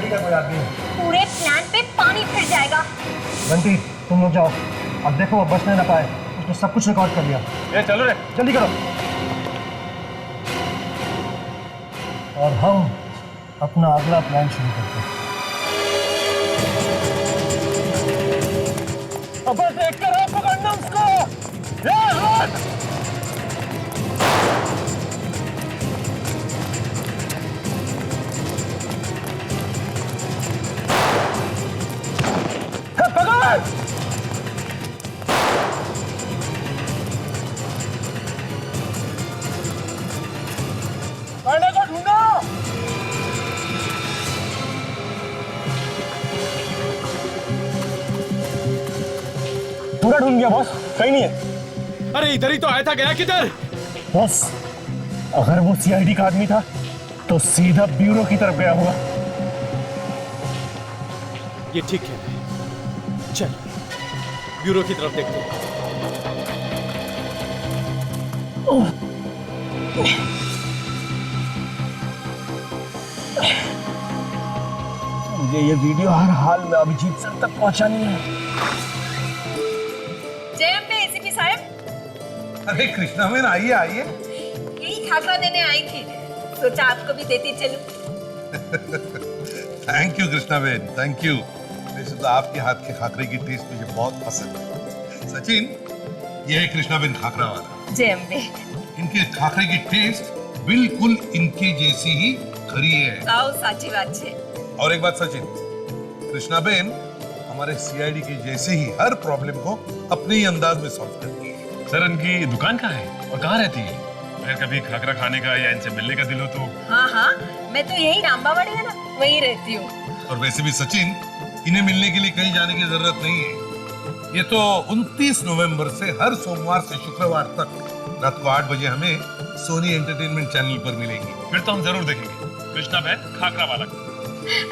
CID का कोई आदमी है। पूरे प्लान पे पानी फिर जाएगा। बंटी तुम लोग जाओ, अब देखो वो बचने ना पाए, उसने सब कुछ रिकॉर्ड कर लिया। ये चलो रे, जल्दी करो। और हम अपना अगला प्लान शुरू करते हैं। अबे देख कर आप पकड़ना उसको। पकड़ को ढूंढो। पूरा ढूंढ गया बॉस, कहीं नहीं है। अरे इधर ही तो आया था, गया किधर? बॉस अगर वो सीआईडी का आदमी था तो सीधा ब्यूरो की तरफ गया होगा। ये ठीक है, चल ब्यूरो की तरफ देखते हैं। मुझे ये वीडियो हर हाल में अभिजीत सर तक पहुंचानी है। जय अम्बे एसीपी साहब। अरे कृष्णा बहन आइए आइए। यही खाखरा देने आई थी, सोचा आपको भी देती चलूं। थैंक यू कृष्णा बहन, थैंक यू। वैसे तो आपके हाथ के खाकरे की टेस्ट मुझे बहुत पसंद है। सचिन, ये है कृष्णा बहन खाकरा वाला। जय अम्बे। इनके खाकरे की टेस्ट बिल्कुल इनके जैसी ही खरी है। आओ साची बात छे। और एक बात सचिन, कृष्णा बहन हमारे सीआईडी के जैसे ही हर प्रॉब्लम को अपने ही अंदाज में सॉल्व करती है। सर इनकी दुकान कहाँ है और कहाँ रहती है? अगर कभी खाकरा खाने का या इनसे मिलने का दिल हो तो। हाँ हाँ, मैं तो यही रामबावाड़ी है ना, वहीं रहती हूँ। और वैसे भी सचिन, इन्हें मिलने के लिए कहीं जाने की जरूरत नहीं है। ये तो 29 नवंबर से हर सोमवार से शुक्रवार तक रात को 8 बजे हमें सोनी एंटरटेनमेंट चैनल पर मिलेंगी। फिर तो हम जरूर देखेंगे कृष्णा बहन खाकरा वाला।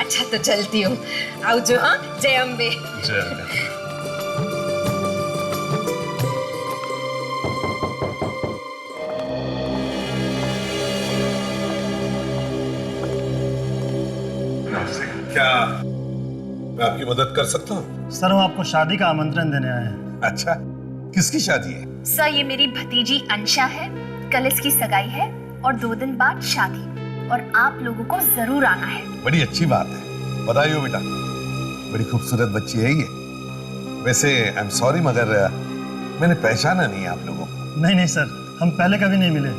अच्छा तो चलती हूँ, आओ जो। हाँ, जय अम्बे। क्या मैं आपकी मदद कर सकता हूँ? सर हम आपको शादी का आमंत्रण देने आए हैं। अच्छा, किसकी शादी है? सर ये मेरी भतीजी अंशा है, कल इसकी सगाई है और 2 दिन बाद शादी, और आप लोगों को जरूर आना है। बड़ी अच्छी बात है, बधाई हो बेटा। बड़ी खूबसूरत बच्ची है ये। वैसे आई एम सॉरी मगर मैंने पहचाना नहीं आप लोगों को। नहीं नहीं सर, हम पहले कभी नहीं मिले,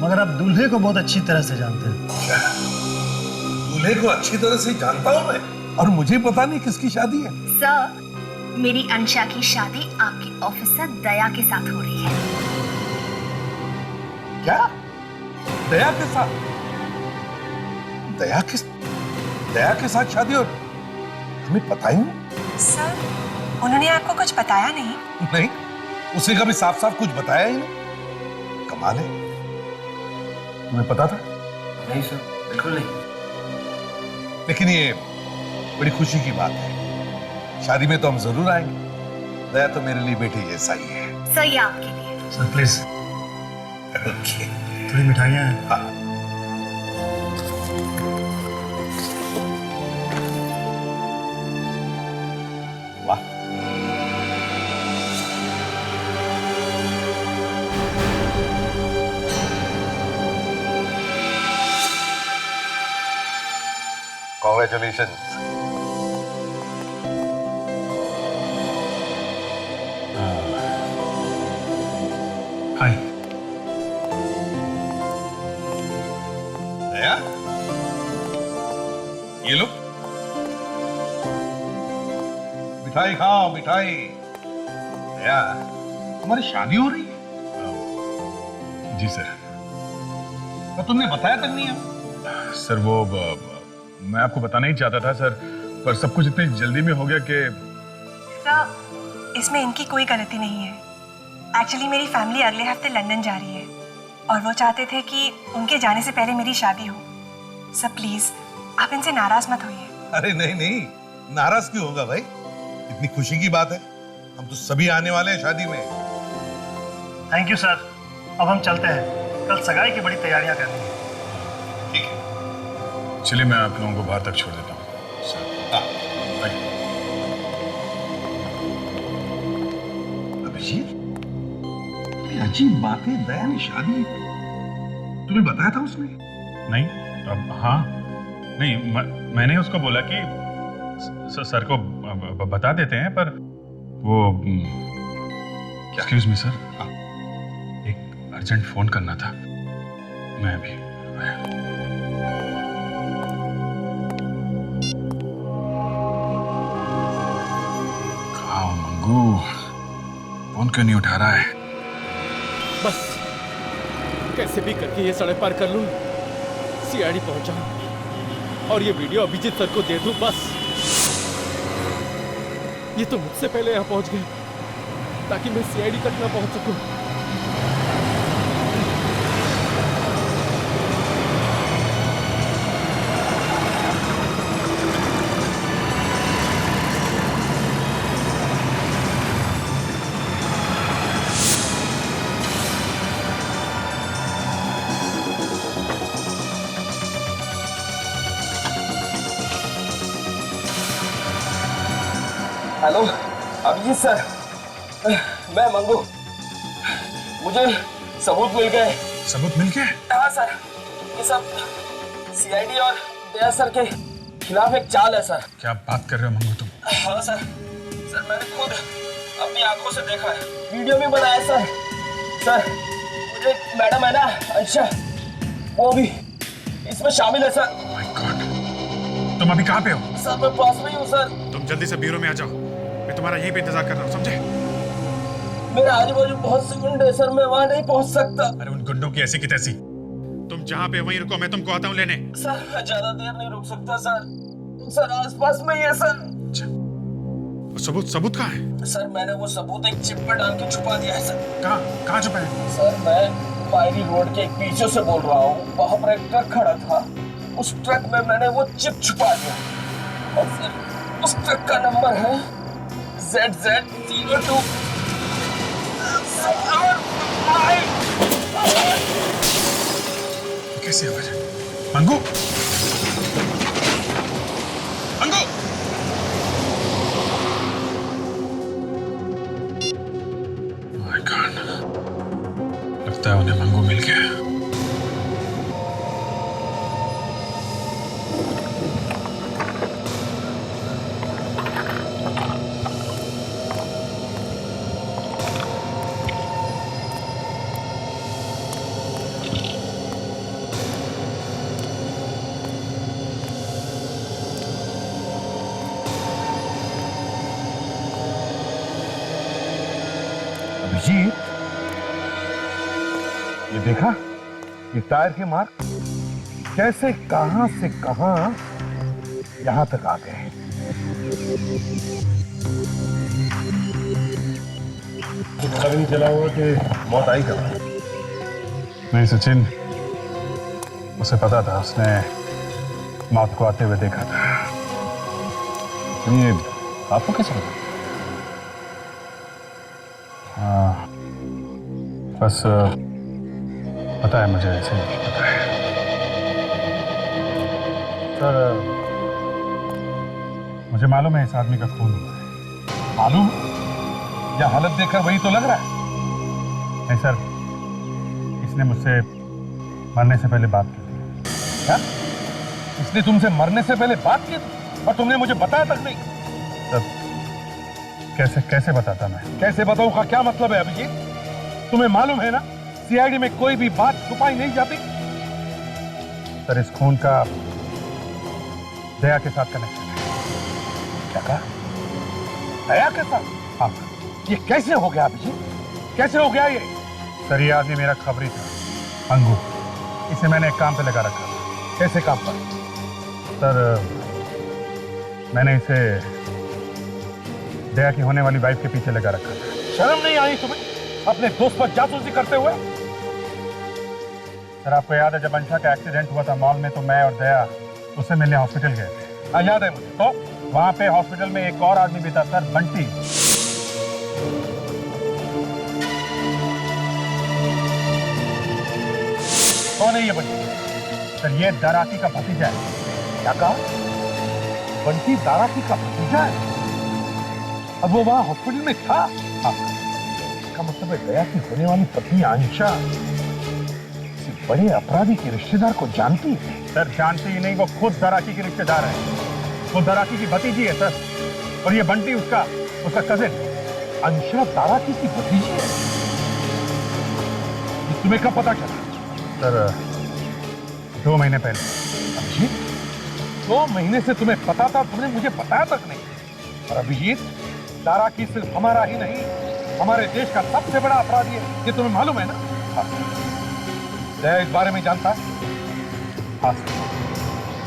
मगर आप दूल्हे को बहुत अच्छी तरह से जानते हैं। दूल्हे को अच्छी तरह से जानता हूँ मैं, और मुझे पता नहीं किसकी शादी है। सर मेरी अंशा की शादी आपकी ऑफिसर दया के साथ हो रही है। क्या? दया के साथ? दया के साथ शादी? और हमें पता ही नहीं। सर उन्होंने आपको कुछ बताया नहीं? नहीं, उसे कभी साफ साफ कुछ बताया ही नहीं। कमाल है। तुम्हें पता था? नहीं सर, बिल्कुल नहीं। लेकिन ये बड़ी खुशी की बात है। शादी में तो हम जरूर आएंगे। दया तो मेरे लिए बेटे जैसा ही है। सर ये आपके लिए। Sir please okay. थोड़ी मिठाइयाँ हैं। हाँ। वाह, Congratulations. हाय। दया, ये लो मिठाई खाओ, मिठाई। दया, तुम्हारी शादी हो रही है? जी सर। तो तुमने बताया तक नहीं है? सर वो मैं आपको बताना ही चाहता था सर, पर सब कुछ इतनी जल्दी में हो गया कि। सर इसमें इनकी कोई गलती नहीं है। एक्चुअली मेरी फैमिली अगले हफ्ते लंदन जा रही है और वो चाहते थे कि उनके जाने से पहले मेरी शादी हो। सर प्लीज आप इनसे नाराज मत होइए। अरे नहीं नहीं, नाराज क्यों होगा भाई? इतनी खुशी की बात है, हम तो सभी आने वाले हैं शादी में। थैंक यू सर, अब हम चलते हैं, कल सगाई की बड़ी तैयारियां करनी है। ठीक है। चलिए मैं आप लोगों को बाहर तक छोड़ देता हूँ। हाँ, right. अभिजीत, ये अजीब बात है, दया ने शादी तुम्हें बताया था उसने? नहीं, अब हाँ, नहीं, मैंने उसको बोला कि सर को बता देते हैं, पर वो एक्सक्यूज मी सर, एक अर्जेंट फोन करना था, मैं अभी आया। कहाँ हो मंगू? फोन क्यों नहीं उठा रहा है? बस कैसे भी करके ये सड़क पार कर लूं, सीआईडी पहुंच जाऊं और ये वीडियो अभिजीत सर को दे दूं। बस ये तो मुझसे पहले यहां पहुंच गए ताकि मैं सीआईडी तक ना पहुंच सकूं। हेलो अभिजीत सर, मैं मंगू, मुझे सबूत मिल गए। सबूत मिल गए? हाँ सर, ये सब सीआईडी और दया सर के खिलाफ एक चाल है सर। क्या बात कर रहे हो मंगू तुम? हाँ सर, सर मैंने खुद अपनी आंखों से देखा है, वीडियो भी बनाया सर। सर मुझे मैडम है ना अंशा, वो भी इसमें शामिल है सर। माय गॉड, तुम अभी कहाँ पे हो? सर मैं पास में ही हूँ सर। तुम जल्दी से ब्यूरो में आ जाओ, मैं तुम्हारा यहीं पे इंतजार कर रहा हूँ, समझे? मेरे आजू बाजू बहुत से गुंडे हैं सर, मैं वहाँ नहीं पहुँच सकता। अरे उन गुंडों की ऐसी की तैसी, तुम जहाँ पे वहीं रुको, मैं तुमको आता हूँ लेने। सर मैं ज्यादा देर नहीं रुक सकता सर, सर आसपास में ही है सर। सबूत कहाँ है? सर मैंने वो सबूत एक चिप पे डाल के छुपा दिया है सर। कहाँ छुपा है? सर मैं पायरी रोड के एक पीछे से बोल रहा हूँ, वहाँ पर एक ट्रक खड़ा था, उस ट्रक में मैंने वो चिप छुपा दिया और फिर उस ट्रक का नंबर है ZZ02। कैसे आवाज है? मंगू, मंगू! माय गॉड, लगता है उन्हें मंगू मिल गया। अभिजीत, ये देखा, ये टायर के मार्क कैसे कहां से कहां यहां तक आ गए। पता भी नहीं चला हुआ कि मौत आई कब। नहीं सचिन, उसे पता था, उसने मौत को आते हुए देखा था। ये आपको कैसे पता? हाँ, बस पता है मुझे, ऐसे ही पता है। सर मुझे मालूम है इस आदमी का खून हुआ है। मालूम? या हालत देखकर वही तो लग रहा है? नहीं सर, इसने मुझसे मरने से पहले बात की थी। क्या? इसने तुमसे मरने से पहले बात की और तुमने मुझे बताया तक नहीं? सर कैसे बताता मैं? कैसे बताऊं का क्या मतलब है अभिजीत? तुम्हें मालूम है ना, सीआईडी में कोई भी बात छुपाई नहीं जाती। सर इस खून का दया के साथ कनेक्शन है। क्या कहा? दया के साथ? हाँ। ये कैसे हो गया अभिजीत? कैसे हो गया ये? सर ये आदमी मेरा खबरी था, अंगू। इसे मैंने एक काम पे लगा रखा था। कैसे काम पर? सर मैंने इसे दया की होने वाली वाइफ के पीछे लगा रखा था। शर्म नहीं आई तुम्हें अपने दोस्त पर जासूसी करते हुए? सर आपको याद है जब अंशा का एक्सीडेंट हुआ था मॉल में, तो मैं और दया उससे मिलने हॉस्पिटल गए थे। हाँ याद है मुझे। तो वहां पे हॉस्पिटल में एक और आदमी भी था सर, बंटी। कौन है ये बंटी? सर ये दराकी का भतीजा है। क्या कहा? बंटी दाराकी का भतीजा है। अब वो वहां हॉस्पिटल में था। हाँ, इसका मतलब है दया की होने वाली पत्नी आंशा किसी बड़े अपराधी के रिश्तेदार को जानती है। सर जानती ही नहीं, वो खुद दाराकी की रिश्तेदार है, वो दाराकी की भतीजी है सर। और ये बंटी उसका कजिन। अंशा दाराकी की भतीजी है? ये तुम्हें कब पता चला? सर 2 महीने पहले। अभिजीत, 2 महीने से तुम्हें पता था, तुमने मुझे बताया तक नहीं। और अभिजीत, दाराकी सिर्फ हमारा ही नहीं, हमारे देश का सबसे बड़ा अपराधी है, ये तुम्हें मालूम है ना? हाँ। दया इस बारे में जानता है? हाँ।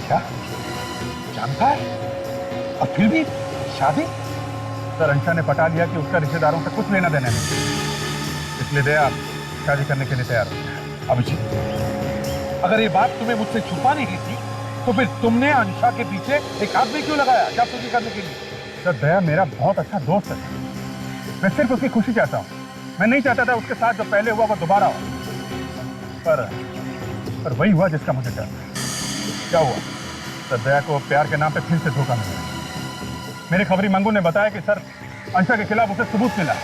क्या जानता है? और फिर भी शादी? सर अंशा ने पटा लिया कि उसका रिश्तेदारों से कुछ लेना देना नहीं, इसलिए दया शादी करने के लिए तैयार हो गया। अभिजीत, अगर ये बात तुम्हें मुझसे छुपानी ही थी तो फिर तुमने अंशा के पीछे एक आदमी क्यों लगाया जासूसी करने के लिए? सर दया मेरा बहुत अच्छा दोस्त है, मैं सिर्फ उसकी खुशी चाहता हूँ। मैं नहीं चाहता था उसके साथ जो पहले हुआ वो दोबारा हो, पर वही हुआ जिसका मुझे डर था। क्या हुआ? सर दया को प्यार के नाम पे फिर से धोखा मिला। मेरे खबरी मंगू ने बताया कि सर अंशा के खिलाफ उसे सबूत मिला है।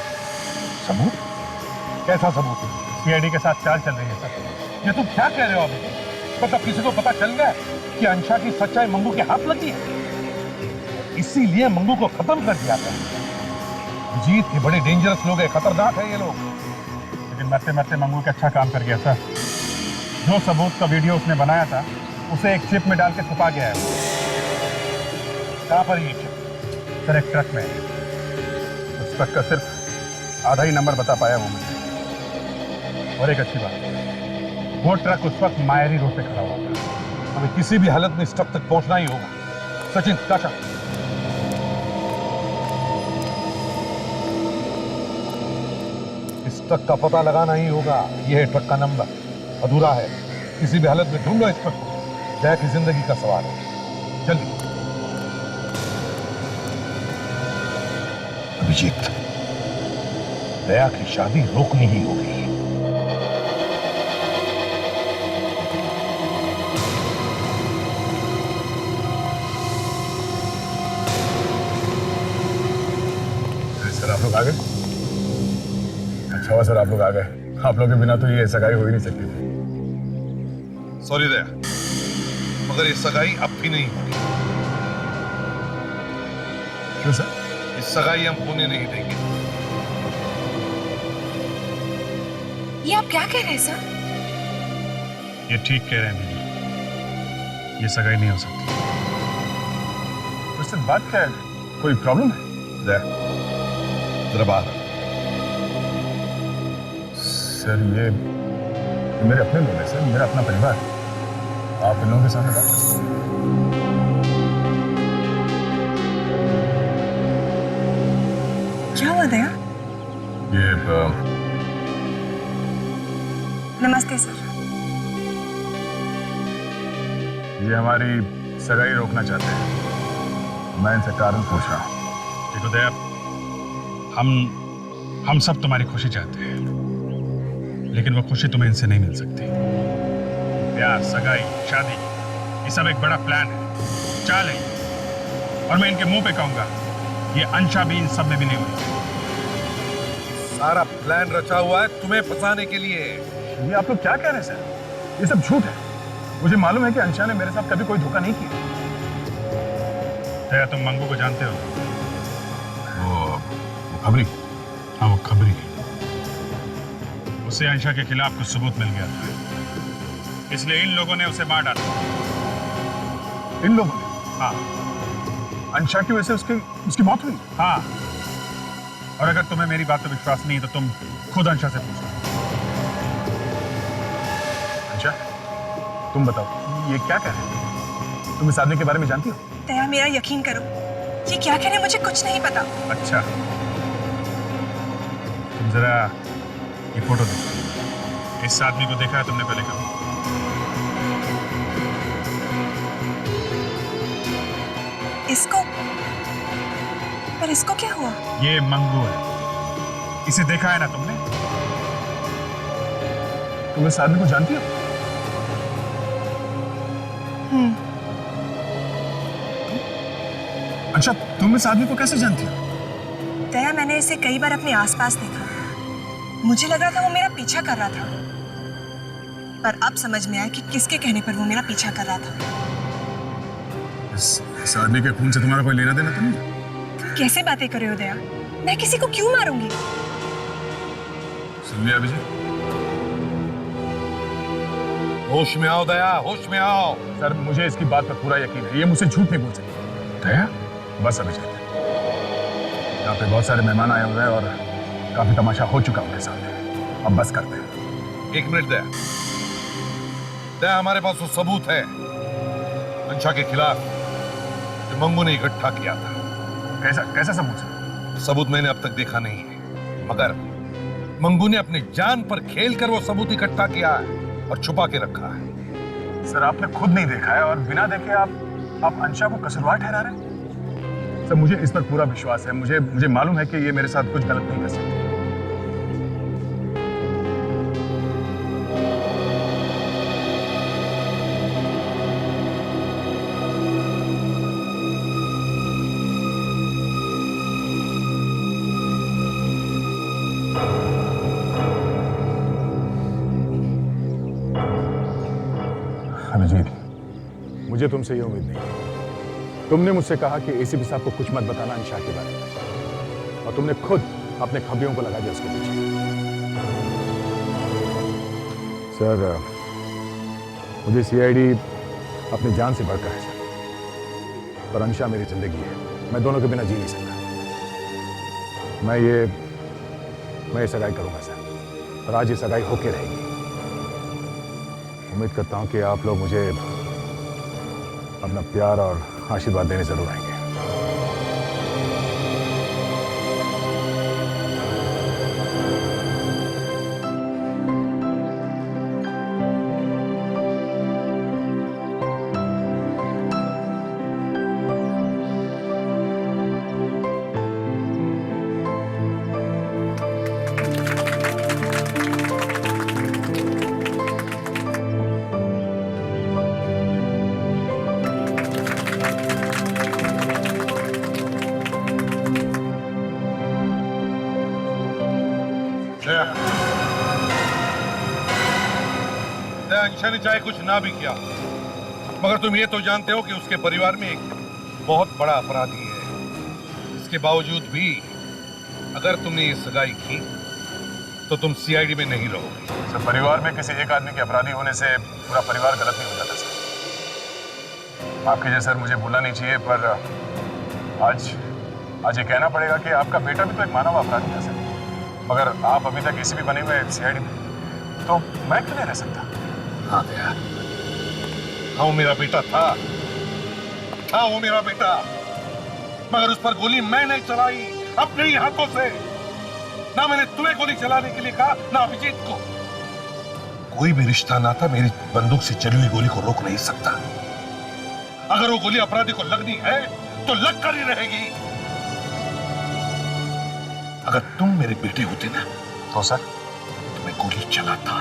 सबूत? कैसा सबूत? सीआईडी के साथ चाल चल रही है सर। ये तुम क्या कह रहे हो अभी? मतलब किसी को पता चल गया कि अंशा की सच्चाई मंगू के हाथ लगी है, इसीलिए मंगू को खत्म कर दिया गया। जीत के बड़े डेंजरस लोग हैं, खतरनाक है ये लोग। लेकिन मरते मरते मंगू का अच्छा काम कर गया सर। जो सबूत का वीडियो उसने बनाया था उसे एक चिप में डाल के छुपा गया है। कहां पर ये चिप? सर एक ट्रक में। उस ट्रक का सिर्फ आधा ही नंबर बता पाया वो मुझे। और एक अच्छी बात, वो ट्रक उस वक्त मायरी रोड पे खड़ा हुआ था। हमें किसी भी हालत में इस ट्रक तक पहुंचना ही होगा। सचिन, चाचा, इस ट्रक का पता लगाना ही होगा। यह है ट्रक का नंबर, अधूरा है। किसी भी हालत में ढूंढो इस ट्रक को। दया की जिंदगी का सवाल है। चलिए। अभिजीत, दया की शादी रोकनी ही होगी। सर आप लोग आ गए? अच्छा हुआ सर आप लोग आ गए। आप लोगों के बिना तो ये सगाई हो ही नहीं सकती थी। सॉरी दया, मगर ये सगाई अब भी नहीं होगी। क्यों सर? इस सगाई हम होने नहीं देंगे। ये आप क्या कह रहे हैं सर? ये ठीक कह रहे हैं दीदी, ये सगाई नहीं हो सकती। उससे बात क्या है? कोई प्रॉब्लम है? दया जरा बाहर। सर ये मेरे अपने लोग हैं सर, मेरा अपना परिवार है। आप इन लोगों के सामने बात कर सकते हैं। क्या हुआ दया? ये नमस्ते सर। ये हमारी सगाई रोकना चाहते हैं। मैं इनसे कारण पूछ रहा हूँ। देखो दया, हम सब तुम्हारी खुशी चाहते हैं, लेकिन वो खुशी तुम्हें इनसे नहीं मिल सकती। प्यार, सगाई, शादी, ये सब एक बड़ा प्लान है, चाल है। और मैं इनके मुंह पे कहूंगा, ये अंशा भी इन सब में भी नहीं हुई। सारा प्लान रचा हुआ है तुम्हें फंसाने के लिए। ये आप लोग क्या कह रहे हैं सर? ये सब झूठ है। मुझे मालूम है कि अंशा ने मेरे साथ कभी कोई धोखा नहीं किया। दया, तुम मंगू को जानते हो? वो खबरी? हाँ वो खबरी। उसे अंशा के खिलाफ कुछ सबूत मिल गया था, इसलिए इन लोगों ने उसे मार डाला। इन लोगों ने? हाँ। अंशा की वजह से उसकी मौत हुई? हाँ। और अगर तुम्हें मेरी बात पर विश्वास नहीं है तो तुम खुद अंशा से पूछो। अंशा, तुम बताओ ये क्या कह रहे हैं? तुम इस आदमी के बारे में जानती हो? दया मेरा यकीन करो, ये क्या कह रहे हैं मुझे कुछ नहीं पता। अच्छा, तुम जरा ये फोटो देखो। इस आदमी को देखा है तुमने पहले कभी? इसको? पर इसको क्या हुआ? ये मंगू है, इसे देखा है ना तुमने? तुम इस आदमी को जानती हो? अच्छा, तुम इस आदमी को कैसे जानती हो? दया, मैंने इसे कई बार अपने आसपास देखा। मुझे लग रहा था वो मेरा पीछा कर रहा था, पर अब समझ में आया कि किसके कहने पर वो मेरा पीछा कर रहा था। इस आदमी के खून से तुम्हारा कोई लेना देना तो नहीं? तुम कैसे बातें कर रहे हो दया? मैं किसी को क्यों मारूंगी? सुन लिया अभिजीत? होश में आओ दया, होश में आओ। सर, मुझे इसकी बात पर पूरा यकीन है, ये मुझसे झूठ नहीं बोल सकती। दया, बस अभिजीत, यहाँ पे बहुत सारे मेहमान आए हुए हैं और काफी तमाशा हो चुका उनके साथ। अब बस करते हैं। एक मिनट दया, दया हमारे पास वो सबूत है अंशा के खिलाफ जो मंगू ने इकट्ठा किया था। कैसा कैसा सबूत? सबूत मैंने अब तक देखा नहीं है, मगर मंगू ने अपनी जान पर खेल कर वो सबूत इकट्ठा किया है और छुपा के रखा है। सर, आपने खुद नहीं देखा है और बिना देखे आप अंशा को कसूरवार ठहरा रहे हैं? सर, मुझे इस पर पूरा विश्वास है। मुझे मालूम है कि ये मेरे साथ कुछ गलत नहीं कर सकती। अभिजीत, मुझे तुमसे ये उम्मीद नहीं। तुमने मुझसे कहा कि एसीपी साहब को कुछ मत बताना अंशा के बारे में, और तुमने खुद अपने खबियों को लगा दिया उसके पीछे। सर, मुझे सीआईडी अपनी जान से बढ़कर है सर, पर अंशा मेरी जिंदगी है। मैं दोनों के बिना जी नहीं सकता। मैं ये सगाई करूंगा सर, और आज ये सगाई होके रहेगी। उम्मीद करता हूं कि आप लोग मुझे अपना प्यार और आशीर्वाद देने जरूर आएंगे। अंशा ने चाहे कुछ ना भी किया, मगर तुम ये तो जानते हो कि उसके परिवार में एक बहुत बड़ा अपराधी है। इसके बावजूद भी अगर तुमने ये सगाई की तो तुम सीआईडी में नहीं रहोगे। सर, परिवार में किसी एक आदमी के अपराधी होने से पूरा परिवार गलत नहीं हो जाता सर। आपके जैसे सर मुझे भूलना नहीं चाहिए, पर आज ये कहना पड़ेगा कि आपका बेटा भी तो एक मानव अपराधी था सर। मगर आप अभी तक एसीपी बने हुए सीआईडी में, तो मैं क्यों नहीं रह सकता? हाँ दया, हाँ वो मेरा बेटा था, हाँ वो मेरा बेटा, मगर उस पर गोली मैं नहीं चलाई अपने ही हाथों से। ना मैंने तुम्हें गोली चलाने के लिए कहा, ना अभिजीत को। कोई भी रिश्ता नाता मेरी बंदूक से चली हुई गोली को रोक नहीं सकता। अगर वो गोली अपराधी को लगनी है तो लग कर ही रहेगी। अगर तुम मेरे बेटे होते ना तो सर, तुम्हें गोली चलाता।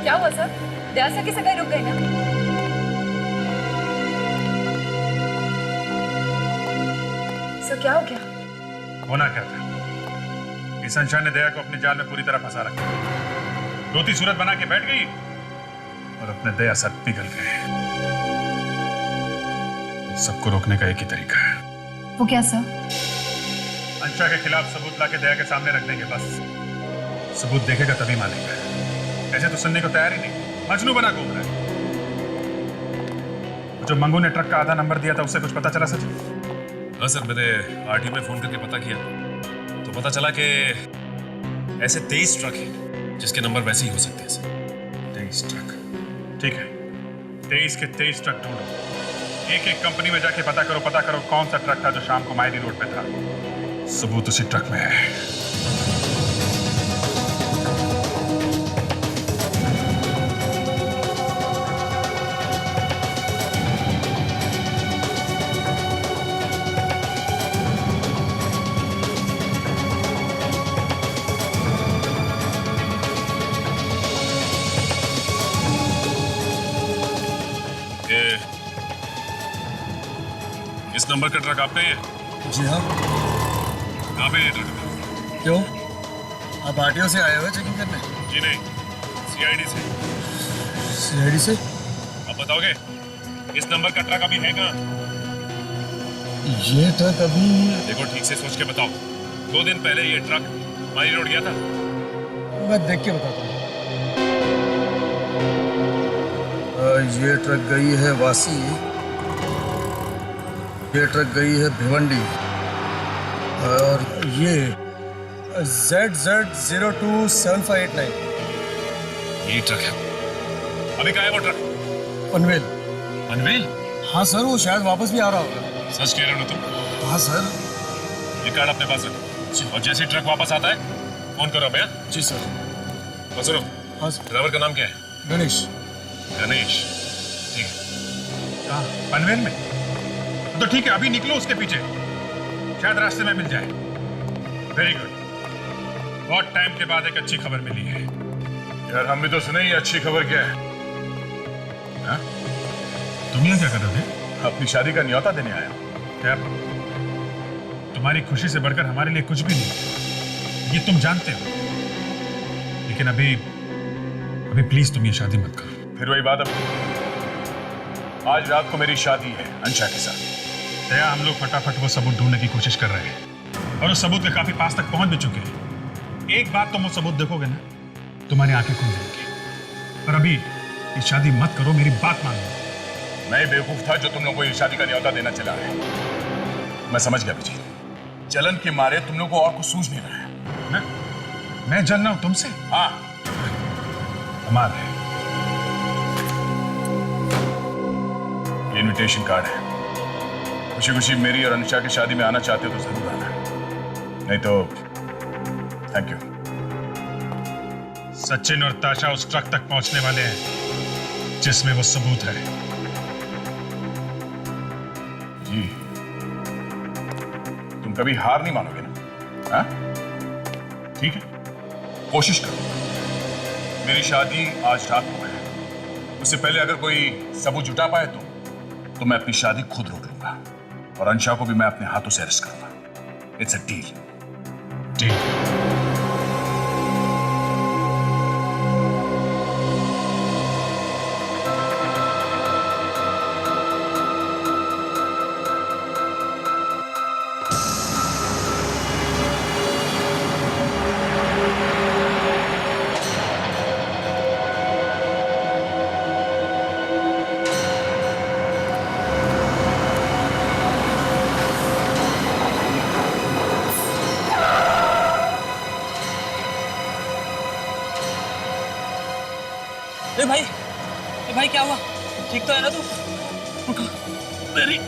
क्या हुआ सर? दया सर की सगाई रुक गई ना? सर क्या हो गया? होना क्या था? इस अंशा ने दया को अपने जाल में पूरी तरह फंसा रखा। रोती सूरत बना के बैठ गई और अपने दया सर पिघल गए। सबको रोकने का एक ही तरीका है। वो क्या सर? अंशा के खिलाफ सबूत लाके दया के सामने रख देंगे बस। सबूत देखेगा तभी मानेगा। ऐसे तो सुनने को तैयार ही नहीं, मजनू बना घूम रहा है। जो मंगू ने ट्रक का आधा नंबर दिया था उससे कुछ पता चला सच? हाँ सर, मैंने आरटी में फोन करके पता किया तो पता चला कि ऐसे 23 ट्रक हैं जिसके नंबर वैसे ही हो सकते हैं सर। 23 ट्रक, ठीक है। 23 के 23 ट्रक ढूंढो। एक एक कंपनी में जाके पता करो कौन सा ट्रक था जो शाम को मायरी रोड पे था। सबूत उसी ट्रक में है। इस नंबर का ट्रक आपका ही है? जी हाँ। कहाँ पे है ये ट्रक? क्यों, आप आरटीओ से आए हुए चेकिंग करने? जी नहीं, सीआईडी से। सीआईडी से? अब बताओगे इस नंबर का ट्रक अभी है कहाँ? ये ट्रक अभी... देखो ठीक से सोच के बताओ, 2 दिन पहले ये ट्रक मारी रोड गया था। मैं देख के बताता हूँ। ये ट्रक गई है वासी, ये ट्रक गई है भिवंडी, और ये ZZ027589 ये ट्रक है। अभी कहाँ है वो ट्रक? पनवेल। पनवेल? हाँ सर, वो शायद वापस भी आ रहा होगा। सच कह रहे हो ना तुम? हाँ सर। ये कार्ड अपने पास रखो, और जैसे ही ट्रक वापस आता है फोन करो भैया। जी सर। और सुनो, हाँ सर। ड्राइवर का नाम क्या है? गणेश। गणेश, ठीक है। कहाँ? पनवेल में? तो ठीक है, अभी निकलो उसके पीछे, शायद रास्ते में मिल जाए। वेरी गुड, बहुत टाइम के बाद एक अच्छी खबर मिली है। यार हम भी तो सुने, ये अच्छी खबर क्या है? हाँ? तुम यहाँ क्या कर रहे थे? अपनी शादी का न्योता देने आया। क्या तुम्हारी खुशी से बढ़कर हमारे लिए कुछ भी नहीं, ये तुम जानते हो। लेकिन अभी प्लीज तुम ये शादी मत करो। फिर वही बात, अब आज रात को मेरी शादी है अंशा के साथ। दया, हम लोग फटाफट वो सबूत ढूंढने की कोशिश कर रहे हैं, और उस सबूत के काफी पास तक पहुंच भी चुके हैं। एक बात तुम वो सबूत देखोगे ना, तुम्हारी आंखें खुल जाएंगी। पर अभी ये शादी मत करो, मेरी बात मान लो। मैं बेवकूफ था जो तुम लोगों को ये शादी का न्योता देना चला है। मैं समझ गया विजय, जलन के मारे तुम लोगों को और कुछ सूझ नहीं रहा है। मैं जल रहा हूं तुमसे? हाँ, कमाल है। ये इनविटेशन कार्ड है। खुशी खुशी मेरी और अनुषा की शादी में आना चाहते हो तो जरूर आना, नहीं तो थैंक यू। सचिन और ताशा उस ट्रक तक पहुंचने वाले हैं जिसमें वो सबूत है। जी, तुम कभी हार नहीं मानोगे ना? हाँ? ठीक है, कोशिश करो। मेरी शादी आज रात को है, उससे पहले अगर कोई सबूत जुटा पाए तो मैं अपनी शादी खुद रोक लूंगा, और अंशा को भी मैं अपने हाथों से अरेस्ट करूंगा। It's a deal. ए भाई क्या हुआ? ठीक तो है ना तू? मेरी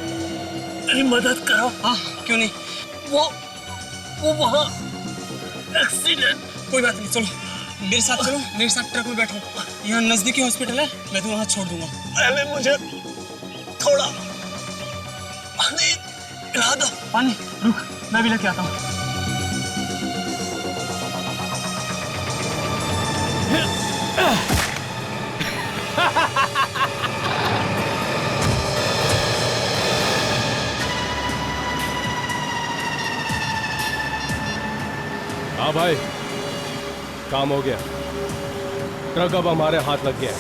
मदद करो। हाँ, क्यों नहीं? वो वहाँ एक्सीडेंट। कोई बात नहीं, चलो मेरे साथ चलो, मेरे साथ ट्रक में बैठो। यहाँ नजदीकी हॉस्पिटल है, मैं तो वहाँ छोड़ दूंगा। पहले मुझे थोड़ा पानी पिला दो। पानी? रुक, मैं भी लेके आता हूँ। हाँ भाई, काम हो गया। ट्रक अब हमारे हाथ लग गया।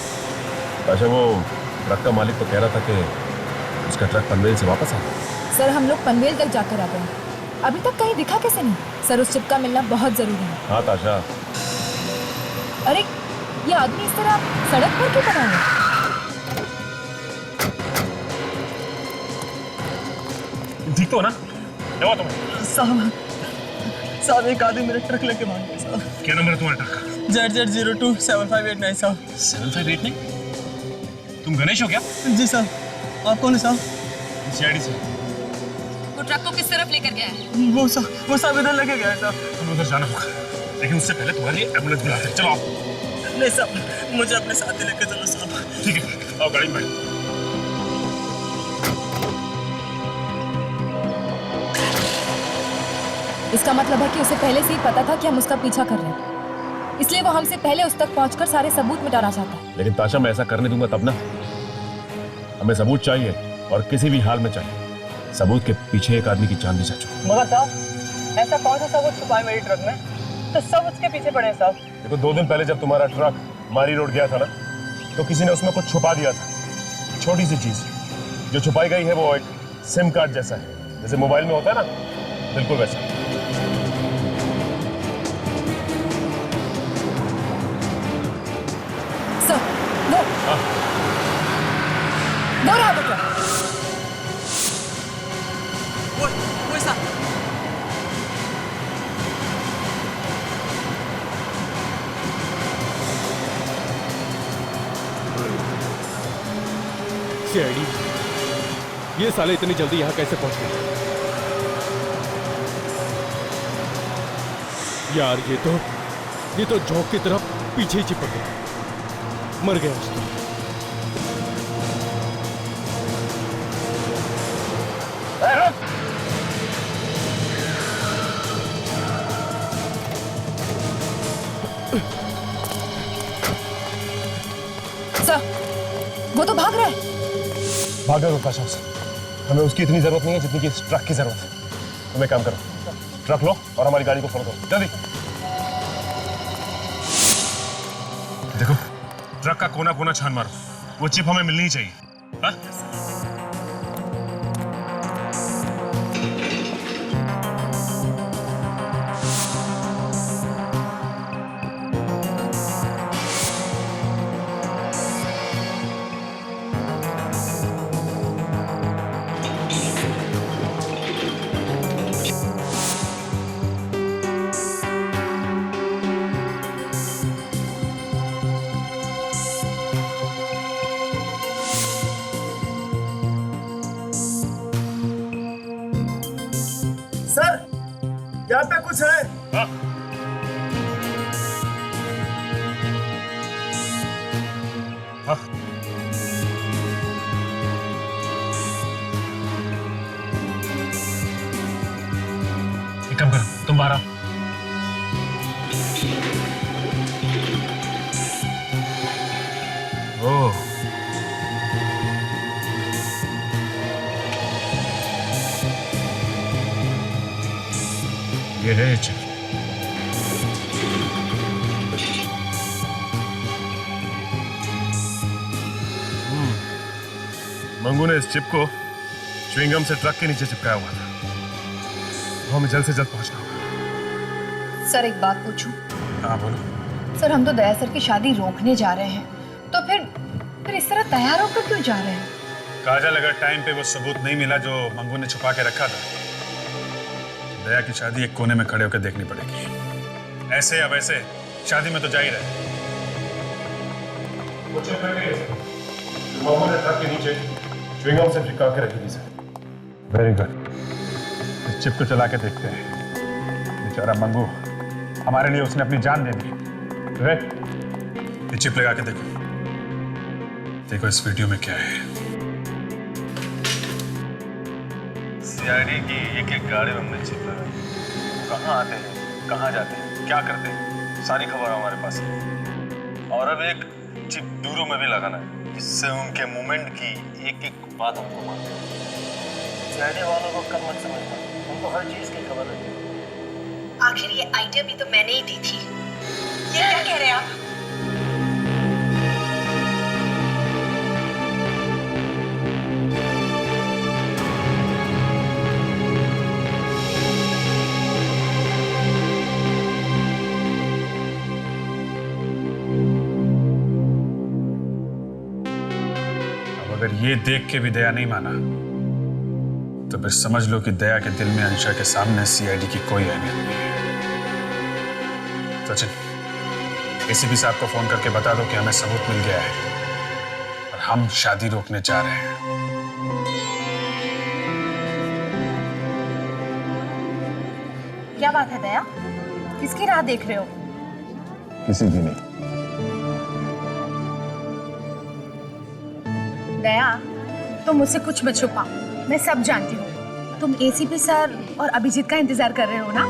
अच्छा, वो ट्रक का मालिक तो कह रहा था कि उसका ट्रक पनवेल से वापस आ गया। सर, हम लोग पनवेल तक जाकर आ गए, अभी तक कहीं दिखा कैसे नहीं? सर, उस चिप का मिलना बहुत जरूरी है। हाँ ताशा। अरे, ये आदमी इस तरह सड़क पर क्यों पड़ा है? ठीक तो हो ना? क्या हुआ तुम्हें? साहब एक आदमी मेरा ट्रक लेके भाग गया साहब। क्या नंबर है तुम्हारे ट्रक का? ZZ027589 साहब। 7589? तुम गणेश हो क्या? जी साहब। आप कौन है साहब? सीआईडी से। वो ट्रक को किस तरफ लेकर गया है? वो साहब इधर लेके गया है साहब। तुम्हें उधर जाना होगा, लेकिन उससे पहले तुम्हारे लिए एम्बुलेंस बुलाते हैं। चलो आओ। नहीं साहब, मुझे अपने साथ ही लेके चलो साहब। ठीक है, आओ गाड़ी में बैठो। इसका मतलब है कि उसे पहले से ही पता था कि हम उसका पीछा कर रहे हैं, इसलिए वो हमसे पहले उस तक पहुंचकर सारे सबूत मिटाना चाहता है। लेकिन ताशा, मैं ऐसा करने दूंगा तब ना। हमें सबूत चाहिए, और किसी भी हाल में चाहिए। सबूत के पीछे एक आदमी की जान भी जा चुकी। मगर साहब ऐसा कौन सा सबूत छुपा है मेरी ट्रक में, तो सब उसके पीछे पड़े हैं साहब। देखो 2 दिन पहले जब तुम्हारा ट्रक मारी रोड गया था ना, तो किसी ने उसमें कुछ छुपा दिया था। छोटी सी चीज जो छुपाई गई है वो एक सिम कार्ड जैसा है, जैसे मोबाइल में होता है ना, बिल्कुल वैसा। सर वो रहा बच्चा। वो साहब सीआईडी, ये साले इतनी जल्दी यहाँ कैसे पहुंच गए? यार ये तो झोंक की तरफ पीछे ही चिपक गया, मर गया उसको। सर वो तो भाग रहा है। भागा रुका शख्स, हमें उसकी इतनी जरूरत नहीं है जितनी कि इस ट्रक की जरूरत है। तुम एक काम करो, ट्रक लो और हमारी गाड़ी को फॉलो करो, जल्दी। देखो ट्रक का कोना कोना छान मारो, वो चिप हमें मिलनी चाहिए। हाँ? यहाँ पे कुछ है। हाँ? हाँ? एक काम करो, तुम बाहर आओ। ओह, ये है चिप। मंगू ने इस चिप को च्युइंगम से ट्रक के नीचे चिपकाया हुआ था। हमें जल्द से जल्द पहुंचना होगा। सर एक बात पूछूं? हाँ बोलो। सर हम तो दया सर की शादी रोकने जा रहे हैं, तो फिर इस तरह तैयार होकर क्यों जा रहे हैं? काजल, अगर टाइम पे वो सबूत नहीं मिला जो मंगू ने छुपा के रखा था, दया की शादी एक कोने में खड़े होकर देखनी पड़ेगी। ऐसे या वैसे शादी में तो जा ही रहे। वो चिप है मंगू ने ट्रक के नीचे च्युइंगम से चिपका के रखी थी सर। वेरी गुड, इस चिप को चला के देखते हैं। बेचारा मंगू, हमारे लिए उसने अपनी जान दे दी। ये चिप लगा के देखो, देखो इस वीडियो में क्या है। सीआईडी की एक गाड़ी में हमने चिप लगाई। कहाँ आते हैं, कहाँ जाते हैं, क्या करते हैं, सारी खबर हमारे पास है। और अब एक चिप ड्यूरो में भी लगाना है, जिससे उनके मूवमेंट की एक एक बात हमको मालूम है। सीआईडी वालों को कब मत समझना, उनको हर चीज की खबर रहती है। आखिर ये आइडिया भी तो मैंने ही दी थी। ये क्या कह रहे हैं आप? अगर ये देख के भी दया नहीं माना तो फिर समझ लो कि दया के दिल में अंशा के सामने सीआईडी की कोई अहमियत नहीं है। सचिन, एसीपी साहब को फोन करके बता दो कि हमें सबूत मिल गया है और हम शादी रोकने जा रहे हैं। क्या बात है दया, किसकी राह देख रहे हो? किसी की नहीं। दया तुम मुझसे कुछ मत छुपा, मैं सब जानती हूँ। तुम एसीपी सर और अभिजीत का इंतजार कर रहे हो ना?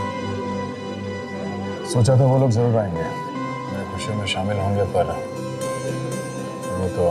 सोचा था वो लोग जरूर आएंगे, मेरे खुशियों में शामिल होंगे, पर वो तो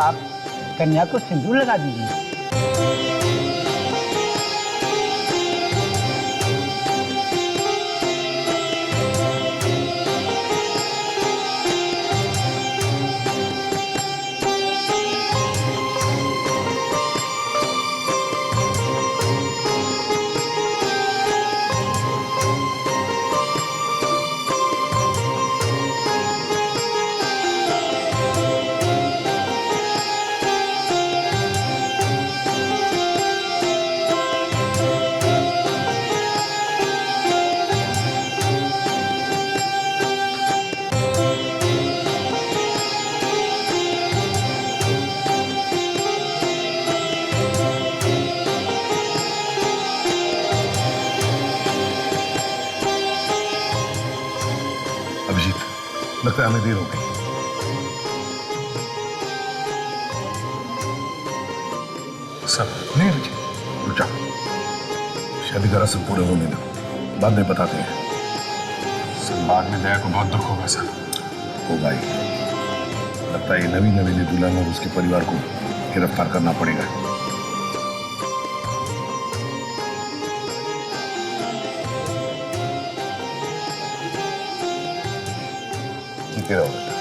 आप कन्या को सिंदूर लगा दीजिए। अभिजीत, लगता है हमें देर हो गई। सब नहीं अभिजीत, रुक जाओ, शादी का रस्म पूरे होने दो, बाद में बताते हैं। सर बाद में दया को बहुत दुख होगा सर। होगा ही। लगता है ये नवी नवेली दुल्हन और उसके परिवार को गिरफ्तार करना पड़ेगा। जीते रहो बेटा।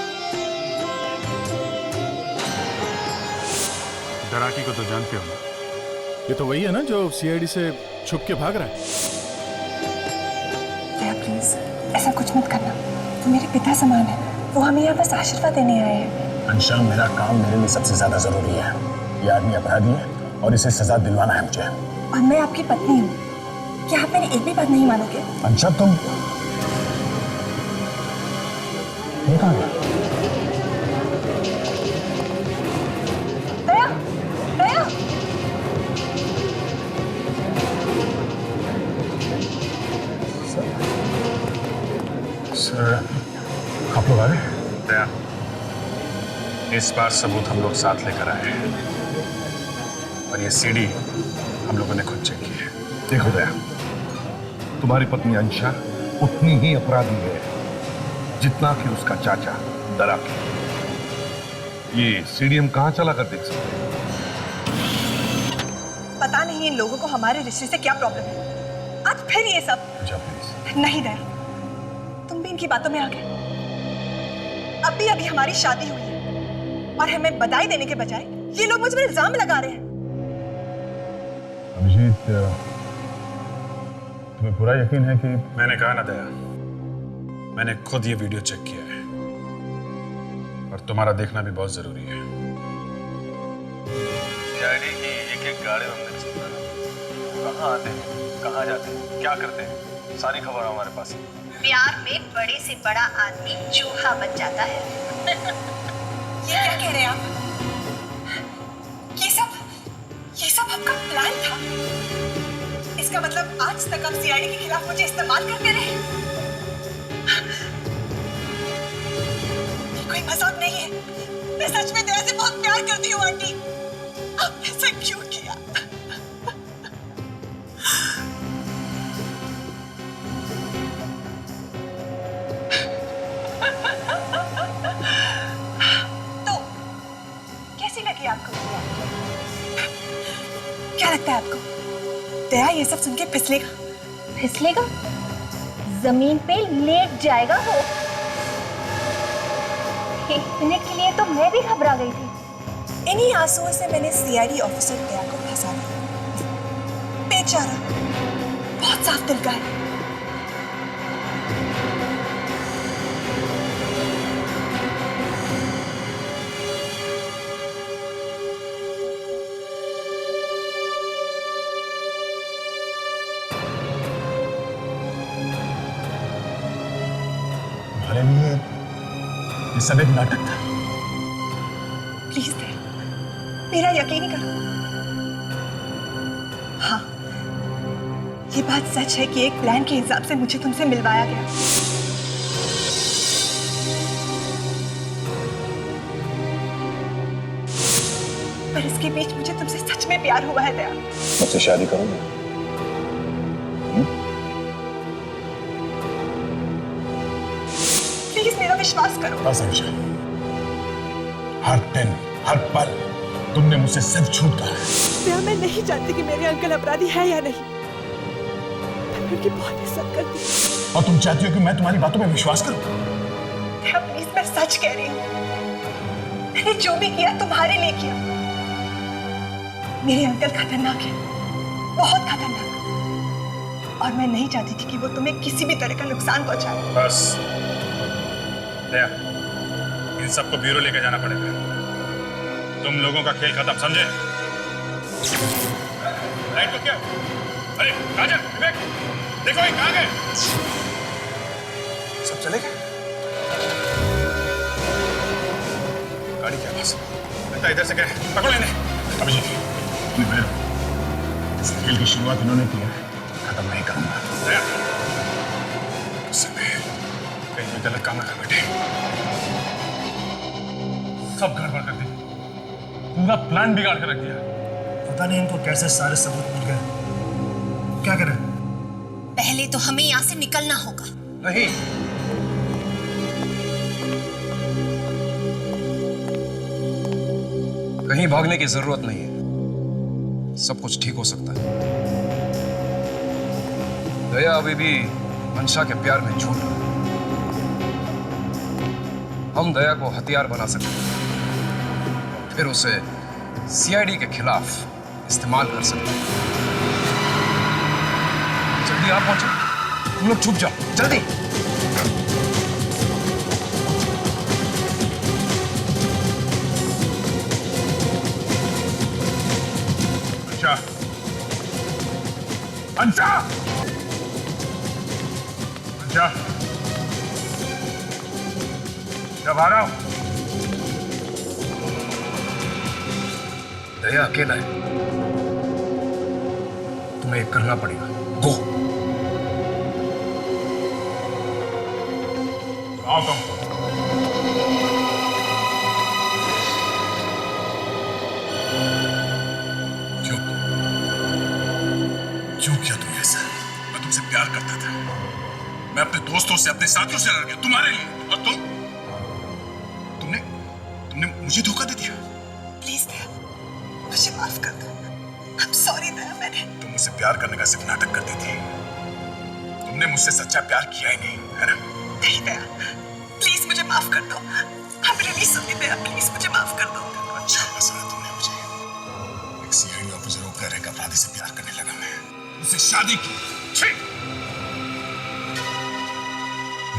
डराकी को तो जानते हो ना? ये तो वही है ना जो सीआईडी से छुप के भाग रहा है। दया प्लीज ऐसा कुछ मत करना, वो मेरे पिता समान है, वो हमें यहाँ बस आशीर्वाद देने आए हैं। अंशा, मेरा काम मेरे लिए सबसे ज्यादा जरूरी है। ये आदमी अपराधी है और इसे सजा दिलवाना है मुझे। और मैं आपकी पत्नी हूँ, क्या आप मेरी एक भी बात नहीं मानोगे? अंशा तुम ये कहाँ गया? दया, दया। सर आप लोग आ गए? दया, इस बार सबूत हम लोग साथ लेकर आए हैं और ये सीडी हम लोगों ने खुद चेक की है। देखो दया, तुम्हारी पत्नी अंशा उतनी ही अपराधी है जितना कि उसका चाचा डराकी। ये सीडी हम कहाँ चला कर देख सकते हैं? पता नहीं इन लोगों को हमारे रिश्ते से क्या प्रॉब्लम है। आज फिर ये सब। नहीं दया, तुम भी इनकी बातों में आ गए। अभी अभी हमारी शादी हुई है और हमें बधाई देने के बजाय ये लोग मुझ पर इल्जाम लगा रहे हैं। अभिजीत, तुम्हें पूरा यकीन है कि मैंने कहा ना दया, मैंने खुद ये वीडियो चेक किया है और तुम्हारा देखना भी बहुत जरूरी है। सीआईडी की एक गाड़ी हमने चेक करा। कहाँ आते हैं, कहाँ जाते हैं, क्या करते हैं, सारी खबर हमारे पास है। प्यार में बड़े से बड़ा आदमी चूहा बन जाता है। ये क्या कह रहे हैं आप? ये सब आपका प्लान था? इसका मतलब आज तक आप सीआईडी के खिलाफ मुझे इस्तेमाल करते रहे? ये कोई मजाक नहीं है। मैं सच में दया से बहुत प्यार करती हूँ आंटी। आपने ऐसा क्यों किया? तो कैसी लगी आपको? क्या लगता है आपको दया ये सब सुन के फिसलेगा? फिसलेगा? जमीन पे लेट जाएगा वो। एक मिनट के लिए तो मैं भी घबरा गई थी। इन्हीं आंसुओं से मैंने सीआईडी ऑफिसर दया को फंसा दिया। बेचारा बहुत साफ दिल का है। तुम्हारे लिए ये सब एक नाटक था। प्लीज दया, मेरा यकीन करो। हाँ, ये बात सच है कि एक प्लान के हिसाब से मुझे तुमसे मिलवाया गया। पर इसके बीच मुझे तुमसे सच में प्यार हुआ है दया। मुझसे शादी करोगे? प्लीज मेरा विश्वास करो। बस अंशा, हर दिन हर पल तुमने मुझसे सिर्फ झूठ कहा है। दया, मैं नहीं जानती कि मेरे अंकल अपराधी है या नहीं, पर मैं उनकी बहुत इज्जत करती हूँ। और तुम चाहती हो कि मैं तुम्हारी बातों में विश्वास करूं? दया प्लीज, मैं सच कह रही हूँ। मैंने जो भी किया तुम्हारे लिए किया। मेरे अंकल खतरनाक है, बहुत खतरनाक, और मैं नहीं चाहती थी कि वो तुम्हें किसी भी तरह का नुकसान पहुंचाए। बस दया, इन सबको ब्यूरो लेके जाना पड़ेगा। तुम लोगों का खेल खत्म, समझे? लाइट तो क्या? अरे काजल, विवेक, देखो ये कहाँ गए? सब चले गए? गाड़ी क्या पास? लगता है इधर से गए। पकड़ो इन्हें। अभिजीत, तुम मेरे इस खेल की शुरुआत इन्होंने की है, खत्म नहीं करूंगा। दया, उससे कहीं भी गलत काम न कर बैठे। सब गड़बड़ कर दी, पूरा प्लान बिगाड़ कर रख दिया। पता नहीं इनको कैसे सारे सबूत मिल गए। क्या करें? पहले तो हमें यहाँ से निकलना होगा। नहीं, कहीं भागने की जरूरत नहीं है, सब कुछ ठीक हो सकता है। दया अभी भी मंशा के प्यार में झूठ रहा है। हम दया को हथियार बना सकते हैं, फिर उसे सीआईडी के खिलाफ इस्तेमाल कर सकते हैं। जल्दी आप पहुंचो, तुम लोग छुप जाओ, जल्दी। अंशा, अंशा, अंशा, जब आ रहा हूं। दया अकेला है, तुम्हें एक करना पड़ेगा। गो। आओ तुम। क्यों किया तुमने ऐसा? मैं तुमसे प्यार करता था, मैं अपने दोस्तों से, अपने साथियों से लड़ गया तुम्हारे लिए, और तुमने मुझे धोखा दे दिया। प्लीज दया, मुझे माफ कर दो। I'm sorry दया, मैंने तुम मुझसे प्यार करने का सिर्फ नाटक करती थी, तुमने मुझसे सच्चा प्यार किया ही नहीं, है ना? नहीं दया, प्लीज मुझे माफ कर दो। I'm really sorry Daya, please मुझे माफ कर दो। अच्छा फंसाया तुमने मुझे। एक सीआईडी ऑफिसर होकर एक अपराधी से प्यार करने लगा मैं, उससे शादी की। छी!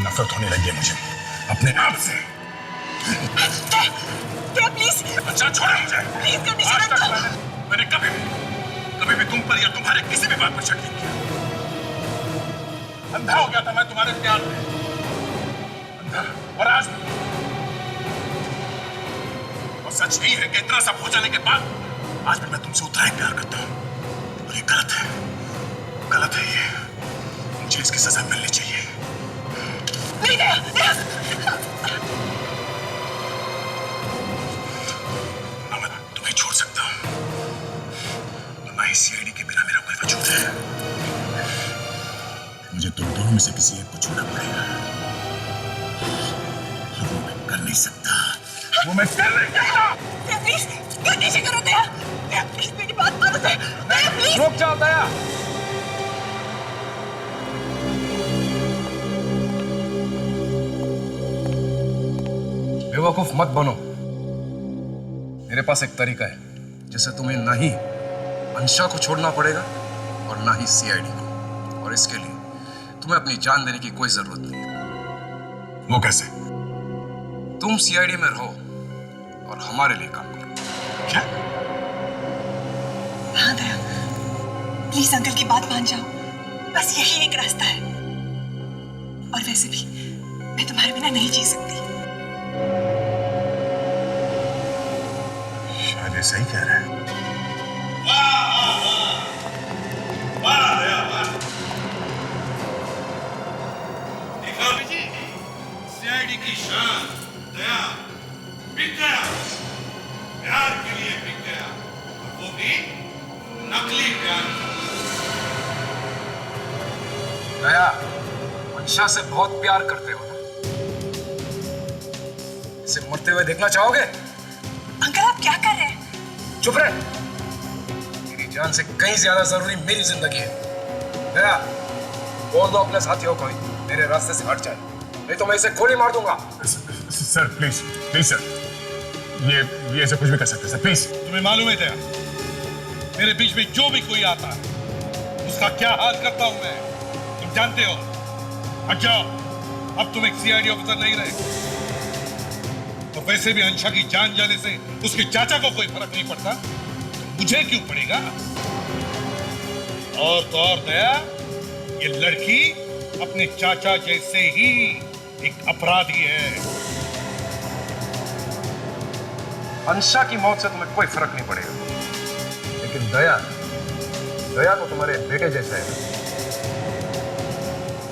नफरत होने लगी है मुझे अपने आप से। दया प्लीज, अच्छा छोड़ो मुझे। प्लीज कंडीशन आज मत तक दो। मैंने कभी भी तुम पर या तुम्हारे किसी भी बात पर शक नहीं किया। अंधा हो गया था मैं तुम्हारे प्यार में, अंधा, और आज भी। और सच यही है कि इतना सब हो जाने के बाद आज भी मैं तुमसे उतना ही प्यार करता हूं, और ये गलत है, गलत है ये। मुझे इसकी सजा मिलनी चाहिए। नहीं दया, दया। ना मैं तुम्हें छोड़ सकता हूं, और ना ही सीआईडी के बिना मेरा कोई वजूद है। मुझे तुम दोनों में से किसी एक को छोड़ना पड़ेगा, और वो मैं कर नहीं सकता। वो मैं कर नहीं सकता। दया प्लीज, कंडीशन करो दया। दया प्लीज मेरी बात मानो दया। दया प्लीज। रुक जाओ दया। बेवकूफ मत बनो। मेरे पास एक तरीका है जिससे तुम्हें ना ही अंशा को छोड़ना पड़ेगा और ना ही सीआईडी को, और इसके लिए तुम्हें अपनी जान देने की कोई जरूरत नहीं। वो कैसे? तुम सीआईडी में रहो और हमारे लिए काम करो। क्या? हाँ दया, प्लीज अंकल की बात मान जाओ, बस यही एक रास्ता है। और वैसे भी मैं तुम्हारे बिना नहीं जी सकती। शायद ये सही कह रहा है। सीआईडी की शान दया बिक गया, प्यार के लिए बिक गया, और वो भी नकली प्यार। दया, अंशा से बहुत प्यार करते हो ना? इसे मरते हुए देखना चाहोगे? अंकल आप क्या कर रहे हैं? चुप रहे। तेरी जान से कहीं ज्यादा जरूरी मेरी जिंदगी है। दया, बोल दो अपने साथियों को मेरे रास्ते से हट जाए, नहीं तो मैं इसे गोली मार दूंगा। सर प्लीज प्लीज सर, ये ऐसे कुछ भी कर सकते सर, प्लीज। तुम्हें मालूम है दया, मेरे बीच में जो भी कोई आता है उसका क्या हाल करता हूं मैं, तुम जानते हो। हट जाओ, अब तुम एक सीआईडी ऑफिसर नहीं रहे। तो वैसे भी अंशा की जान जाने से उसके चाचा को कोई फर्क नहीं पड़ता, तो मुझे क्यों पड़ेगा? और तो और दया, ये लड़की अपने चाचा जैसे ही एक अपराधी है। अंशा की मौत से तुम्हें कोई फर्क नहीं पड़ेगा, लेकिन दया, दया तो तुम्हारे बेटे जैसा है।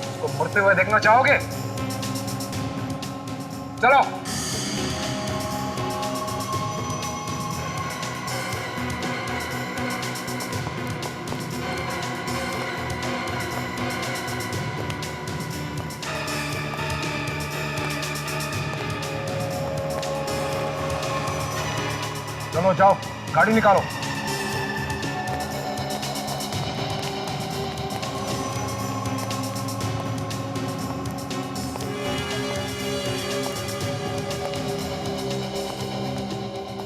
उसको मरते हुए देखना चाहोगे? चलो। चलो जाओ, गाड़ी निकालो।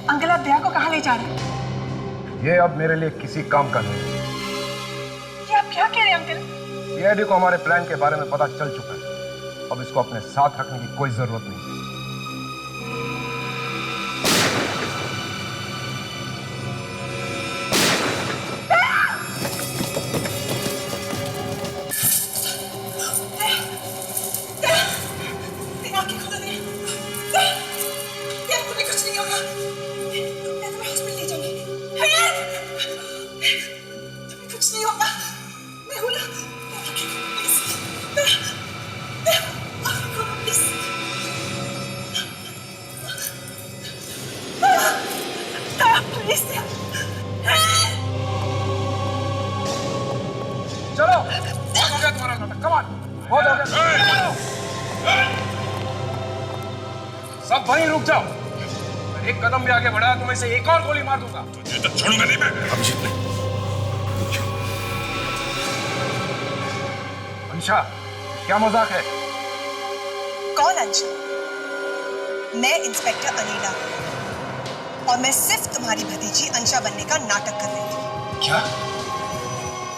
अंकल, आप दया को कहाँ ले जा रहे हैं? ये अब मेरे लिए किसी काम का नहीं है। ये आप क्या कह रहे हैं अंकल? सीआईडी को हमारे प्लान के बारे में पता चल चुका है, अब इसको अपने साथ रखने की कोई जरूरत नहीं है। चलो, बहुत हो गया तुम्हारा नाटक, कम ऑन, बहुत हो गया। सब वहीं रुक जाओ, एक कदम भी आगे बढ़ा तो मैं इसे एक और गोली मार दूंगा। तुझे तो छोड़ूंगा नहीं मैं। अभिजीत नहीं। अंशा, क्या मजाक है? कौन अंशा? मैं इंस्पेक्टर अनीला और मैं सिर्फ तुम्हारी भतीजी अंशा बनने का नाटक कर रही थी। क्या?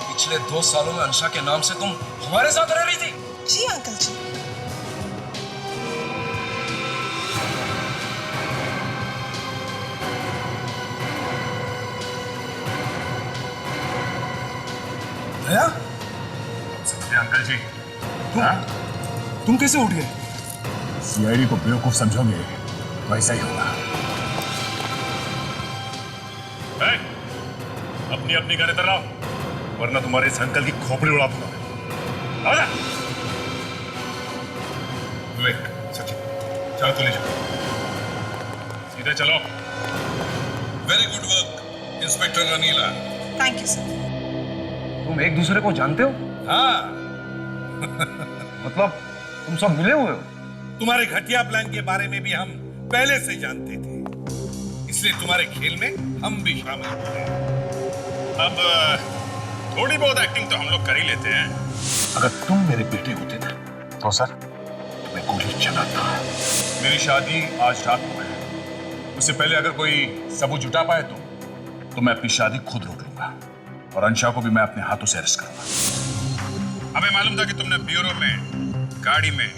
पिछले 2 सालों में अंशा के नाम से तुम हमारे साथ रह रही थी? जी अंकल जी। दया? अंकल जी, तुम कैसे उठ गए? सीआईडी को बेवकूफ समझोगे वैसा ही होगा। अपनी अपनी गाड़ी इधर लाओ, वरना तुम्हारे इस अंकल की खोपड़ी उड़ा दूंगा। आजा। विवेक, सचिन, चलो तो ले जाओ, सीधे चलो। Very good work inspector Anila. Thank you sir. तुम एक दूसरे को जानते हो? हाँ। मतलब तुम सब मिले हुए हो? तुम्हारे घटिया प्लान के बारे में भी हम पहले से जानते थे, इसलिए तुम्हारे खेल में हम भी शामिल हुए। अब थोड़ी बहुत एक्टिंग तो हम लोग कर ही लेते हैं। अगर तुम मेरे बेटे होते ना तो सर तुम्हें गोली चलाता। मेरी शादी आज रात को है, उससे पहले अगर कोई सबूत जुटा पाए तो मैं अपनी शादी खुद रोक लूंगा और अंशा को भी मैं अपने हाथों से अरेस्ट करूंगा। हमें मालूम था कि तुमने ब्यूरो में, गाड़ी में,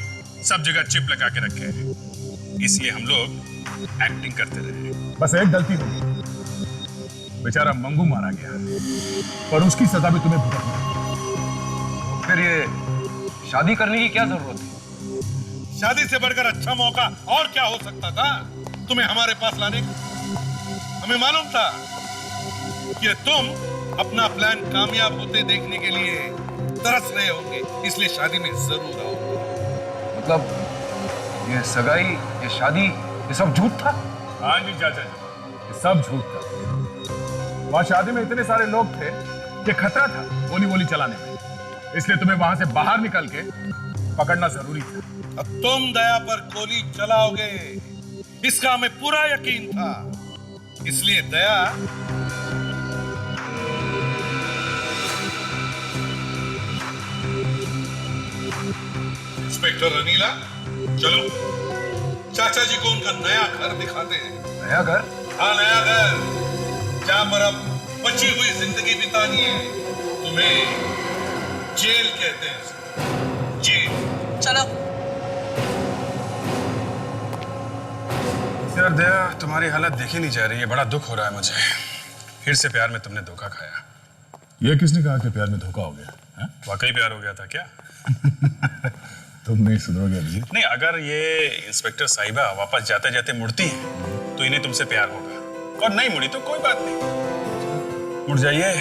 सब जगह चिप लगा के रखे हैं, इसलिए हम लोग एक्टिंग करते रहे। बस एक गलती हुई, बेचारा मंगू मारा गया और उसकी सजा भी तुम्हें भुगतना है। फिर ये शादी करने की क्या जरूरत है? शादी से बढ़कर अच्छा मौका और क्या हो सकता था तुम्हें हमारे पास लाने का? हमें मालूम था कि तुम अपना प्लान कामयाब होते देखने के लिए तरस रहे होंगे, इसलिए शादी में जरूर आओगे। मतलब ये सगाई, ये शादी, ये सब झूठ था? हाँ जी चाचा जी, ये सब झूठ था। वहां शादी में इतने सारे लोग थे कि खतरा था गोली वोली चलाने में, इसलिए तुम्हें वहां से बाहर निकल के पकड़ना जरूरी था। अब तुम दया पर गोली चलाओगे इसका हमें पूरा यकीन था, इसलिए दया इंस्पेक्टर अनिला, चलो चाचा जी को उनका नया घर दिखाते हैं। नया घर? हाँ, नया घर, जहां पर अब बची हुई जिंदगी बितानी है। तुम्हें जेल कहते हैं, जेल। चलो। यार दया, तुम्हारी हालत देखी नहीं जा रही है, बड़ा दुख हो रहा है मुझे। फिर से प्यार में तुमने धोखा खाया। यह किसने कहा कि प्यार में धोखा हो गया? वाकई प्यार हो गया था क्या? तुम नहीं सुधरोगे अभिजीत। नहीं, अगर ये इंस्पेक्टर साहिबा वापस जाते जाते मुड़ती है तो इन्हें तुमसे प्यार होगा, और नहीं मुड़ी तो कोई बात नहीं। मुड़ जाइए,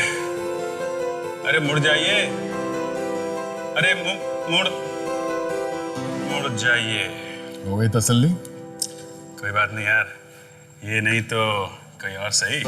अरे मुड़ जाइए, अरे मुड़ जाइए। हो गई तसल्ली? कोई बात नहीं यार, ये नहीं तो कोई और सही।